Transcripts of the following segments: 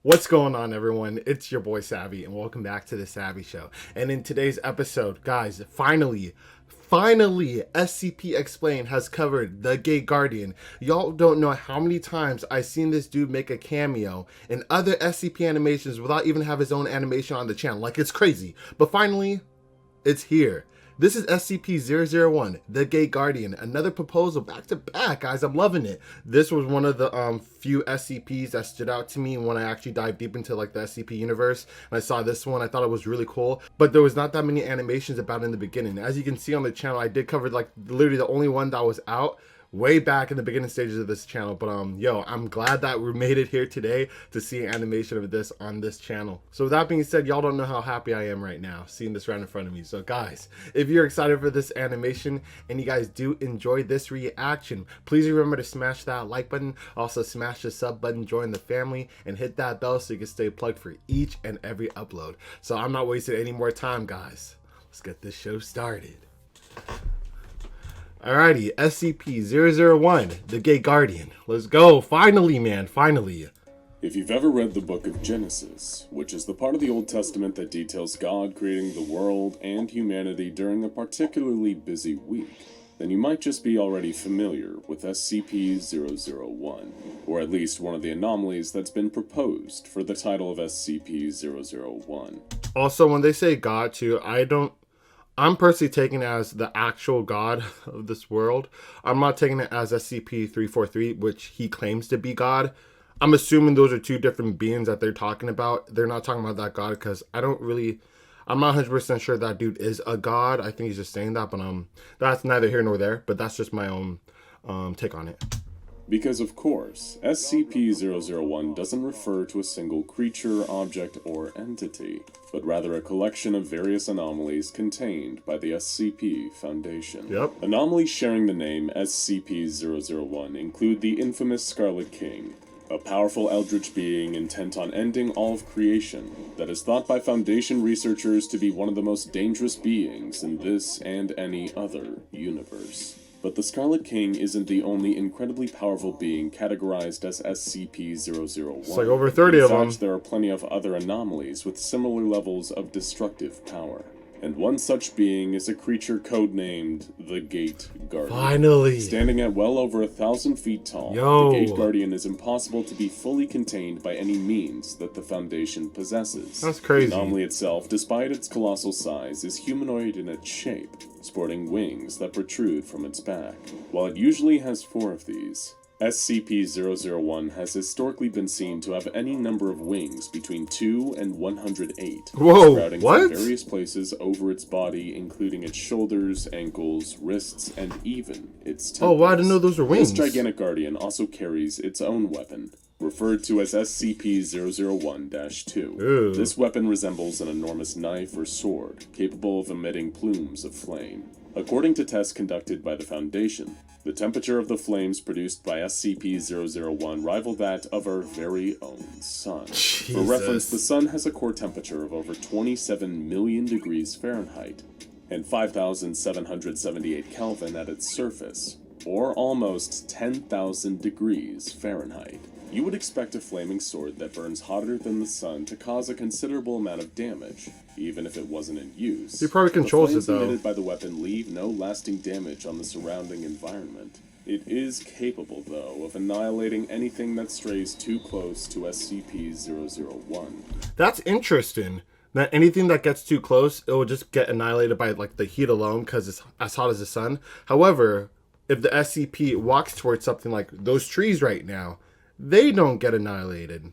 What's going on, everyone? It's your boy Savvy, and welcome back to the Savvy Show. And in today's episode, guys, finally, SCP Explained has covered the Gate Guardian. Y'all don't know how many times I've seen this dude make a cameo in other SCP animations without even have his own animation on the channel. Like, it's crazy. But finally, it's here. This is SCP-001, the Gate Guardian. Another proposal back to back, guys. I'm loving it. This was one of the few SCPs that stood out to me when I actually dived deep into like the SCP universe. And I saw this one. I thought it was really cool. But there was not that many animations about it in the beginning. As you can see on the channel, I did cover like literally the only one that was out way back in the beginning stages of this channel. But yo, I'm glad that we made it here today to see an animation of this on this channel. So with that being said, y'all don't know how happy I am right now seeing this right in front of me. So guys, if you're excited for this animation and you guys do enjoy this reaction, please remember to smash that like button, also smash the sub button, join the family, and hit that bell so you can stay plugged for each and every upload. So I'm not wasting any more time, guys. Let's get this show started. Alrighty, SCP-001, the Gate Guardian. Let's go. Finally, man, finally. If you've ever read the book of Genesis, which is the part of the Old Testament that details God creating the world and humanity during a particularly busy week, then you might just be already familiar with SCP-001, or at least one of the anomalies that's been proposed for the title of SCP-001. Also, when they say God too, I'm personally taking it as the actual God of this world. I'm not taking it as SCP-343, which he claims to be God. I'm assuming those are two different beings that they're talking about. They're not talking about that God because I'm not 100% sure that dude is a God. I think he's just saying that, but that's neither here nor there. But that's just my own take on it. Because of course, SCP-001 doesn't refer to a single creature, object, or entity, but rather a collection of various anomalies contained by the SCP Foundation. Yep. Anomalies sharing the name SCP-001 include the infamous Scarlet King, a powerful eldritch being intent on ending all of creation that is thought by Foundation researchers to be one of the most dangerous beings in this and any other universe. But the Scarlet King isn't the only incredibly powerful being categorized as SCP-001. It's like over 30 of them. There are plenty of other anomalies with similar levels of destructive power. And one such being is a creature codenamed the Gate Guardian. Finally! Standing at well over 1,000 feet tall, Yo. the Gate Guardian is impossible to be fully contained by any means that the Foundation possesses. That's crazy. The anomaly itself, despite its colossal size, is humanoid in its shape, sporting wings that protrude from its back. While it usually has 4 of these, SCP-001 has historically been seen to have any number of wings between 2 and 108, Whoa, sprouting what? from various places over its body, including its shoulders, ankles, wrists, and even its temples. Oh, wow, I didn't know those were wings. This gigantic guardian also carries its own weapon, referred to as SCP-001-2. This weapon resembles an enormous knife or sword, capable of emitting plumes of flame. According to tests conducted by the Foundation, the temperature of the flames produced by SCP-001 rival that of our very own sun. Jesus. For reference, the sun has a core temperature of over 27 million degrees Fahrenheit and 5,778 Kelvin at its surface, or almost 10,000 degrees Fahrenheit. You would expect a flaming sword that burns hotter than the sun to cause a considerable amount of damage, even if it wasn't in use. He probably controls it, though. The flames emitted by the weapon leave no lasting damage on the surrounding environment. It is capable, though, of annihilating anything that strays too close to SCP-001. That's interesting. That anything that gets too close, it will just get annihilated by like the heat alone because it's as hot as the sun. However, if the SCP walks towards something like those trees right now, they don't get annihilated.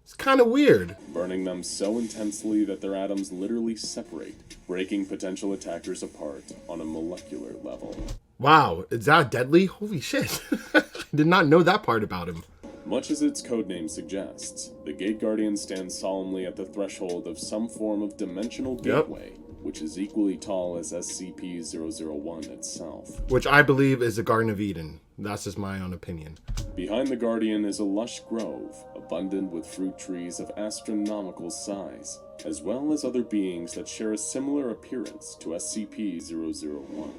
It's kind of weird. Burning them so intensely that their atoms literally separate, breaking potential attackers apart on a molecular level. Wow, is that deadly? Holy shit. I did not know that part about him. Much as its codename suggests, the Gate Guardian stands solemnly at the threshold of some form of dimensional gateway, which is equally tall as SCP-001 itself. Which I believe is the Garden of Eden. That's just my own opinion. Behind the Guardian is a lush grove, abundant with fruit trees of astronomical size, as well as other beings that share a similar appearance to SCP-001.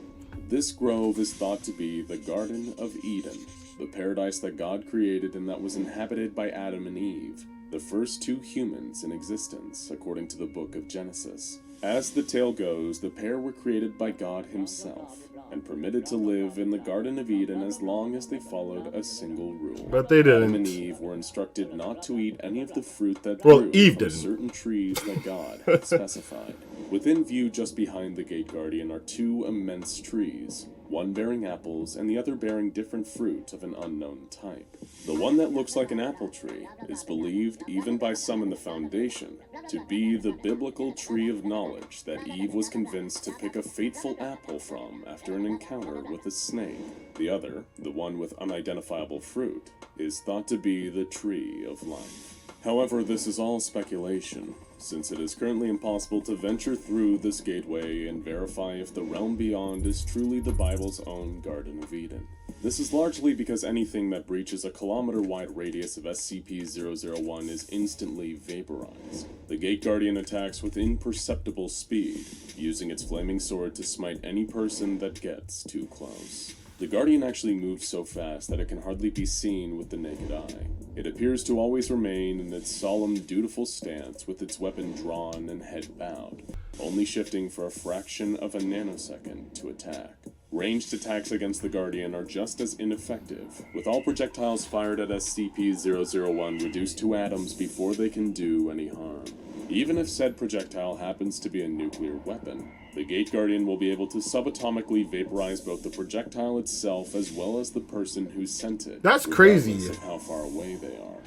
This grove is thought to be the Garden of Eden, the paradise that God created and that was inhabited by Adam and Eve, the first two humans in existence, according to the book of Genesis. As the tale goes, the pair were created by God himself, and permitted to live in the Garden of Eden as long as they followed a single rule. But they didn't. Adam and Eve were instructed not to eat any of the fruit that Well, grew Eve from didn't. certain trees that God had specified. Within view just behind the Gate Guardian are two immense trees, one bearing apples and the other bearing different fruit of an unknown type. The one that looks like an apple tree is believed, even by some in the Foundation, to be the biblical tree of knowledge that Eve was convinced to pick a fateful apple from after an encounter with a snake. The other, the one with unidentifiable fruit, is thought to be the tree of life. However, this is all speculation, since it is currently impossible to venture through this gateway and verify if the realm beyond is truly the Bible's own Garden of Eden. This is largely because anything that breaches a kilometer-wide radius of SCP-001 is instantly vaporized. The Gate Guardian attacks with imperceptible speed, using its flaming sword to smite any person that gets too close. The Guardian actually moves so fast that it can hardly be seen with the naked eye. It appears to always remain in its solemn, dutiful stance with its weapon drawn and head bowed, only shifting for a fraction of a nanosecond to attack. Ranged attacks against the Guardian are just as ineffective, with all projectiles fired at SCP-001 reduced to atoms before they can do any harm. Even if said projectile happens to be a nuclear weapon, the Gate Guardian will be able to subatomically vaporize both the projectile itself as well as the person who sent it. That's crazy. Regardless of how far away they are.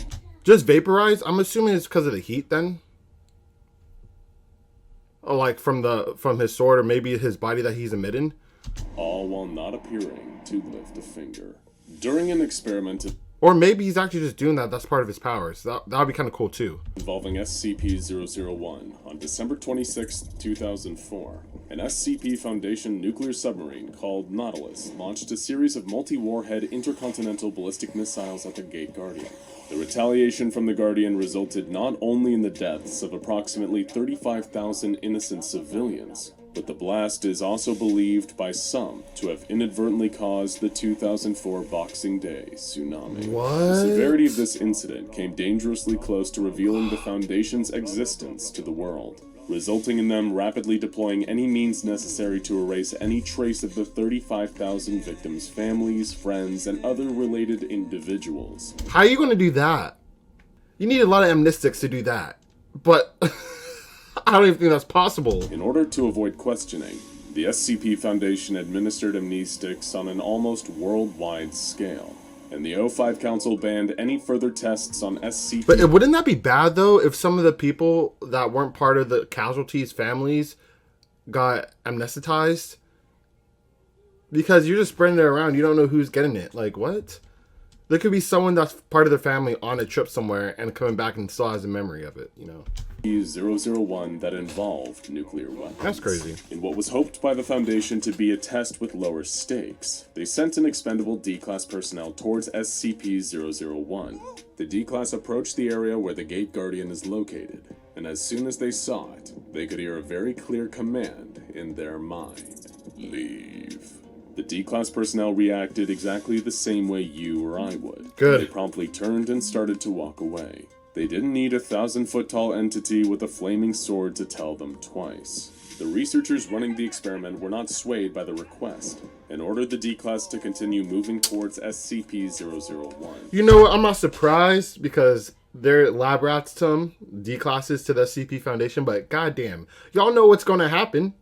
Just vaporize? I'm assuming it's because of the heat then? Oh, like from his sword or maybe his body that he's emitting? All while not appearing to lift a finger. During an experiment Or maybe he's actually just doing that. That's part of his powers. That would be kind of cool too. involving SCP-001 on December 26, 2004, an SCP Foundation nuclear submarine called Nautilus launched a series of multi-warhead intercontinental ballistic missiles at the Gate Guardian. The retaliation from the Guardian resulted not only in the deaths of approximately 35,000 innocent civilians, but the blast is also believed by some to have inadvertently caused the 2004 Boxing Day tsunami. What? The severity of this incident came dangerously close to revealing the Foundation's existence to the world, resulting in them rapidly deploying any means necessary to erase any trace of the 35,000 victims' families, friends, and other related individuals. How are you going to do that? You need a lot of amnestics to do that. But I don't even think that's possible. In order to avoid questioning, the SCP Foundation administered amnestics on an almost worldwide scale, and the O5 Council banned any further tests on SCP. But wouldn't that be bad though if some of the people that weren't part of the casualties' families got amnestized? Because you're just spreading it around. You don't know who's getting it. Like, what? There could be someone that's part of their family on a trip somewhere and coming back and still has a memory of it, you know? 001 that involved nuclear weapons. That's crazy. In what was hoped by the Foundation to be a test with lower stakes, they sent an expendable D-Class personnel towards SCP-001. The D-Class approached the area where the Gate Guardian is located, and as soon as they saw it, they could hear a very clear command in their mind. Leave. The D-Class personnel reacted exactly the same way you or I would. Good. They promptly turned and started to walk away. They didn't need a 1,000-foot-tall entity with a flaming sword to tell them twice. The researchers running the experiment were not swayed by the request, and ordered the D-Class to continue moving towards SCP-001. You know what? I'm not surprised because they're lab rats to them, D-classes to the SCP Foundation, but goddamn, y'all know what's going to happen.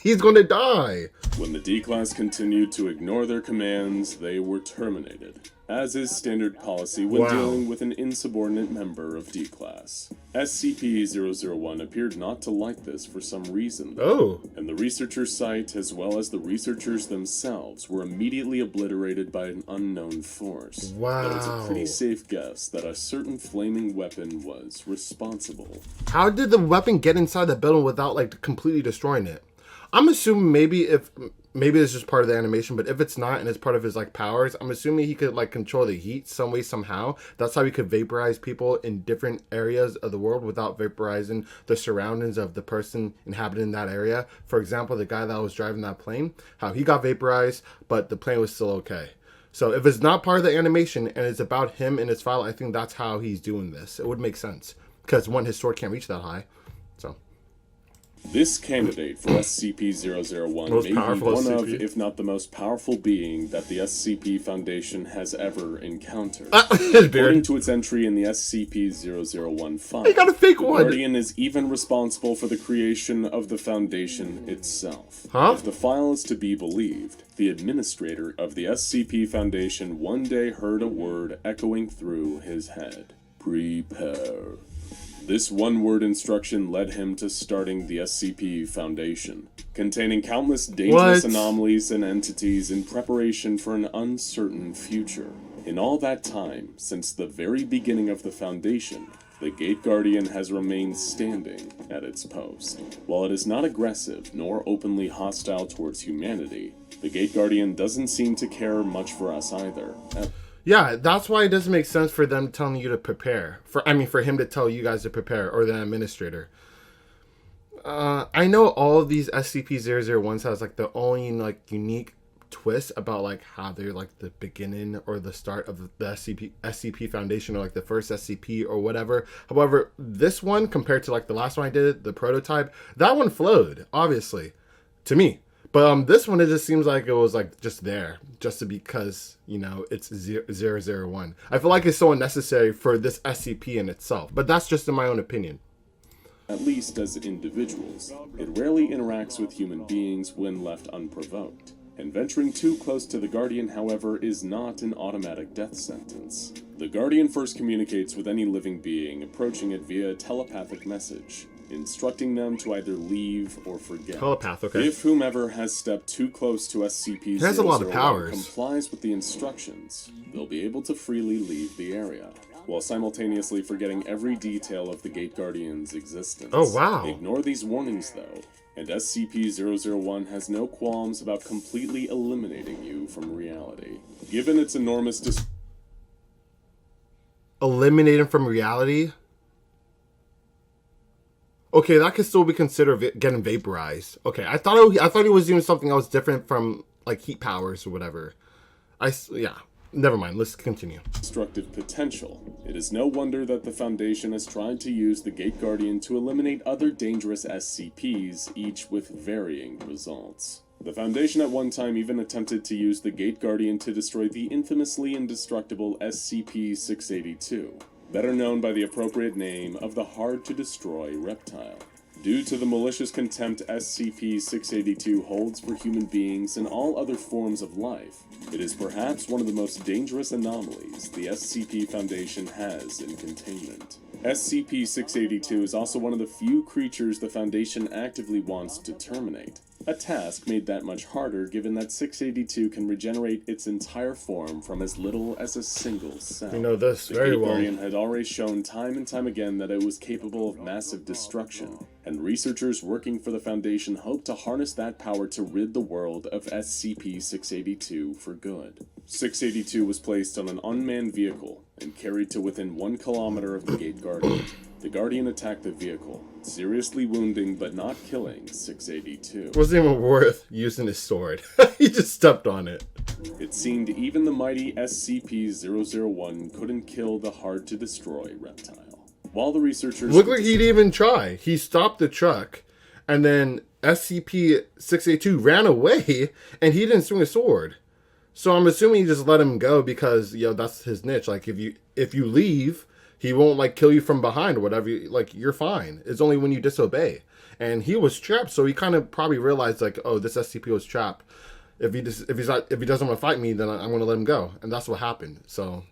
He's going to die. When the D-Class continued to ignore their commands, they were terminated, as is standard policy when dealing with an insubordinate member of D-Class. SCP-001 appeared not to like this for some reason, though, and the researcher site, as well as the researchers themselves, were immediately obliterated by an unknown force. Wow. But it's a pretty safe guess that a certain flaming weapon was responsible. How did the weapon get inside the building without, like, completely destroying it? I'm assuming maybe it's just part of the animation, but if it's not and it's part of his like powers, I'm assuming he could like control the heat some way, somehow. That's how he could vaporize people in different areas of the world without vaporizing the surroundings of the person inhabiting that area. For example, the guy that was driving that plane, how he got vaporized, but the plane was still okay. So if it's not part of the animation and it's about him in his file, I think that's how he's doing this. It would make sense because one, his sword can't reach that high. So this candidate for SCP-001 may be one of, if not the most powerful being that the SCP Foundation has ever encountered. According to its entry in the SCP-001 file, I got a fake one. The Guardian is even responsible for the creation of the Foundation itself. Huh? If the file is to be believed, the administrator of the SCP Foundation one day heard a word echoing through his head. Prepare. This one-word instruction led him to starting the SCP Foundation, containing countless dangerous anomalies and entities in preparation for an uncertain future. In all that time, since the very beginning of the Foundation, the Gate Guardian has remained standing at its post. While it is not aggressive nor openly hostile towards humanity, the Gate Guardian doesn't seem to care much for us either. Yeah, that's why it doesn't make sense for them telling you to prepare. For him to tell you guys to prepare, or the administrator. I know all of these SCP-001s has like the only like unique twist about like how they're like the beginning or the start of the SCP Foundation, or like the first SCP or whatever. However, this one compared to like the last one I did, the prototype, that one flowed, obviously, to me. But this one, it just seems like it was like just there, just because, you know, it's 001. I feel like it's so unnecessary for this SCP in itself, but that's just in my own opinion. At least as individuals, it rarely interacts with human beings when left unprovoked. And venturing too close to the Guardian, however, is not an automatic death sentence. The Guardian first communicates with any living being approaching it via a telepathic message, instructing them to either leave or forget. Telepath, okay. If whomever has stepped too close to SCP-001 has a lot of powers. complies with the instructions, they'll be able to freely leave the area, while simultaneously forgetting every detail of the Gate Guardian's existence. Oh, wow. Ignore these warnings, though, and SCP-001 has no qualms about completely eliminating you from reality. Given its enormous eliminate him from reality? Okay, that could still be considered getting vaporized. Okay, I thought he was doing something else different from like heat powers or whatever. Yeah, never mind. Let's continue. Destructive potential. It is no wonder that the Foundation has tried to use the Gate Guardian to eliminate other dangerous SCPs, each with varying results. The Foundation at one time even attempted to use the Gate Guardian to destroy the infamously indestructible SCP-682. Better known by the appropriate name of the hard-to-destroy reptile. Due to the malicious contempt SCP-682 holds for human beings and all other forms of life, it is perhaps one of the most dangerous anomalies the SCP Foundation has in containment. SCP-682 is also one of the few creatures the Foundation actively wants to terminate. A task made that much harder given that 682 can regenerate its entire form from as little as a single cell. You know this very well. The Guardian had already shown time and time again that it was capable of massive destruction, and researchers working for the Foundation hope to harness that power to rid the world of SCP-682 for good. 682 was placed on an unmanned vehicle and carried to within 1 kilometer of the Gate Guardian. The Guardian attacked the vehicle, seriously wounding but not killing 682. It wasn't even worth using his sword. He just stepped on it. It seemed even the mighty SCP-001 couldn't kill the hard-to-destroy reptile. While the researchers... Looked like he didn't even try. He stopped the truck, and then SCP-682 ran away, and he didn't swing a sword. So I'm assuming he just let him go because, you know, that's his niche. Like, if you leave, he won't, like, kill you from behind or whatever. Like, you're fine. It's only when you disobey. And he was trapped, so he kind of probably realized, like, oh, this SCP was trapped. If he doesn't want to fight me, then I'm going to let him go. And that's what happened. So...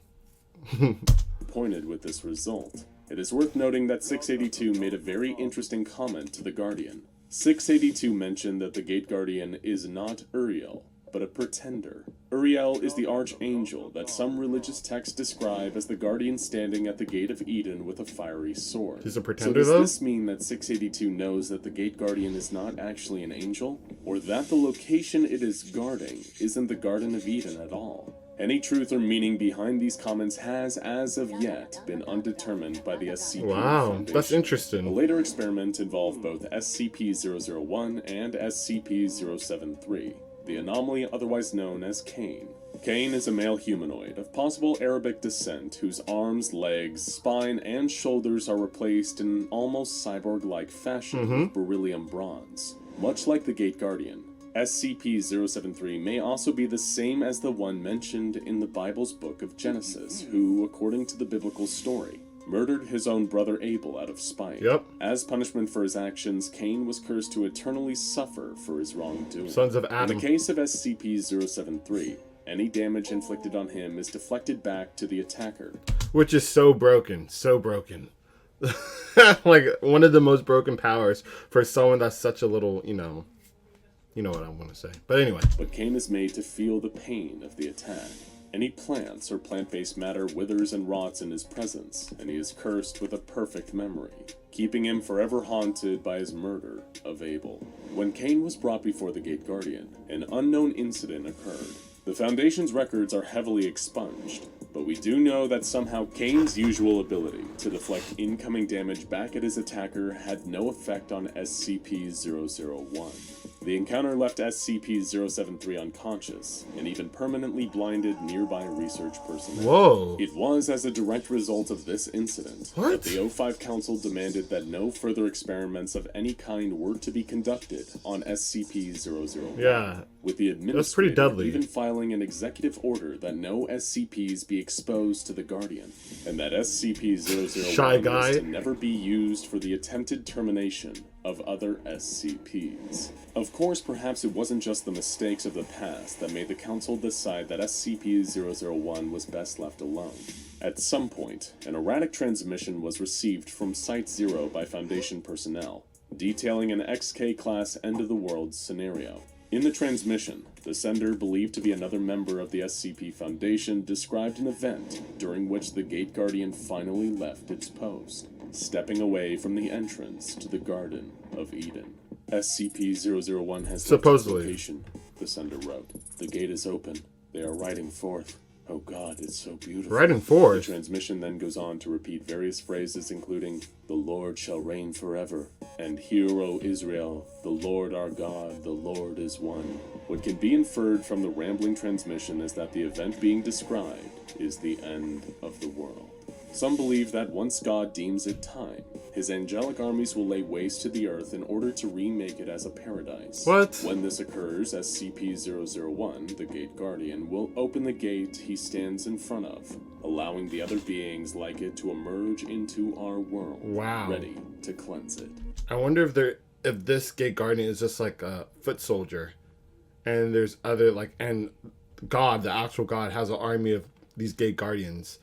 Pointed with this result. It is worth noting that 682 made a very interesting comment to the Guardian. 682 mentioned that the Gate Guardian is not Uriel, but a pretender. Uriel is the archangel that some religious texts describe as the Guardian standing at the Gate of Eden with a fiery sword. He's a pretender, so though? does this mean that 682 knows that the Gate Guardian is not actually an angel? Or that the location it is guarding isn't the Garden of Eden at all? Any truth or meaning behind these comments has, as of yet, been undetermined by the SCP Foundation. That's interesting. A later experiment involved both SCP-001 and SCP-073, the anomaly otherwise known as Cain. Cain is a male humanoid of possible Arabic descent whose arms, legs, spine, and shoulders are replaced in almost cyborg-like fashion with beryllium bronze. Much like the Gate Guardian, SCP-073 may also be the same as the one mentioned in the Bible's book of Genesis, who, according to the biblical story, murdered his own brother Abel out of spite. Yep. As punishment for his actions, Cain was cursed to eternally suffer for his wrongdoing. Sons of Adam. In the case of SCP-073, any damage inflicted on him is deflected back to the attacker. Which is so broken. So broken. Like, one of the most broken powers for someone that's such a little, you know what I want to say. But anyway. But Cain is made to feel the pain of the attack. Any plants or plant-based matter withers and rots in his presence, and he is cursed with a perfect memory, keeping him forever haunted by his murder of Abel. When Cain was brought before the Gate Guardian, an unknown incident occurred. The Foundation's records are heavily expunged, but we do know that somehow Cain's usual ability to deflect incoming damage back at his attacker had no effect on SCP-001. The encounter left SCP-073 unconscious, and even permanently blinded nearby research personnel. Whoa. It was as a direct result of this incident that the O5 Council demanded that no further experiments of any kind were to be conducted on SCP-001. Yeah. With the That's pretty administrator deadly. even filing an executive order that no SCPs be exposed to the Guardian, and that SCP-001 Shy guy. was to never be used for the attempted termination of other SCPs. Of course, perhaps it wasn't just the mistakes of the past that made the Council decide that SCP-001 was best left alone. At some point, an erratic transmission was received from Site-0 by Foundation personnel, detailing an XK-class end-of-the-world scenario. In the transmission, the sender, believed to be another member of the SCP Foundation, described an event during which the Gate Guardian finally left its post, stepping away from the entrance to the Garden of Eden. SCP-001 has Supposedly. left its location, the sender wrote. The gate is open. They are riding forth. Oh God, it's so beautiful. Riding forth? The transmission then goes on to repeat various phrases including, "The Lord shall reign forever," and "Hear, O Israel, the Lord our God, the Lord is one." What can be inferred from the rambling transmission is that the event being described is the end of the world. Some believe that once God deems it time, his angelic armies will lay waste to the earth in order to remake it as a paradise. What? When this occurs, SCP-001, the Gate Guardian, will open the gate he stands in front of, allowing the other beings like it to emerge into our world, Wow. ready to cleanse it. I wonder if this Gate Guardian is just like a foot soldier, and there's other and God, the actual God, has an army of these Gate Guardians,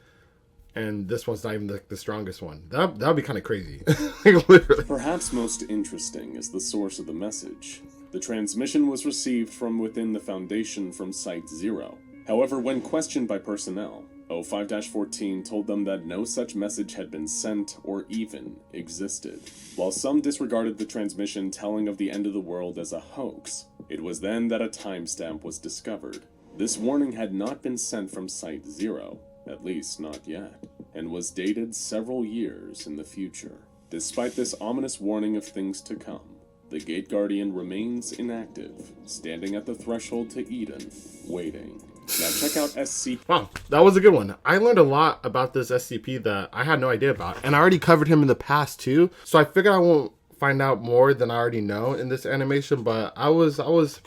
and this one's not even the strongest one. That'd be kind of crazy. Like, literally. Perhaps most interesting is the source of the message. The transmission was received from within the Foundation from Site-0. However, when questioned by personnel, O5-14 told them that no such message had been sent or even existed. While some disregarded the transmission telling of the end of the world as a hoax, it was then that a timestamp was discovered. This warning had not been sent from Site-0, at least not yet, and was dated several years in the future. Despite this ominous warning of things to come, the Gate Guardian remains inactive, standing at the threshold to Eden, waiting. Now check out SCP. Wow, that was a good one. I learned a lot about this SCP that I had no idea about, and I already covered him in the past too. So I figured I won't find out more than I already know in this animation, but I was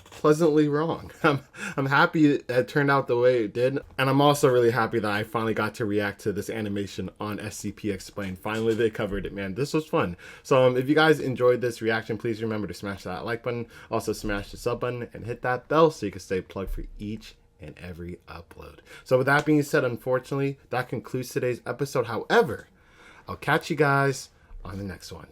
pleasantly wrong. I'm happy it turned out the way it did, and I'm also really happy that I finally got to react to this animation on SCP Explained. Finally, they covered it, man. This was fun. So if you guys enjoyed this reaction, please remember to smash that like button, also smash the sub button, and hit that bell so you can stay plugged for each and every upload. So with that being said, unfortunately, that concludes today's episode. However, I'll catch you guys on the next one.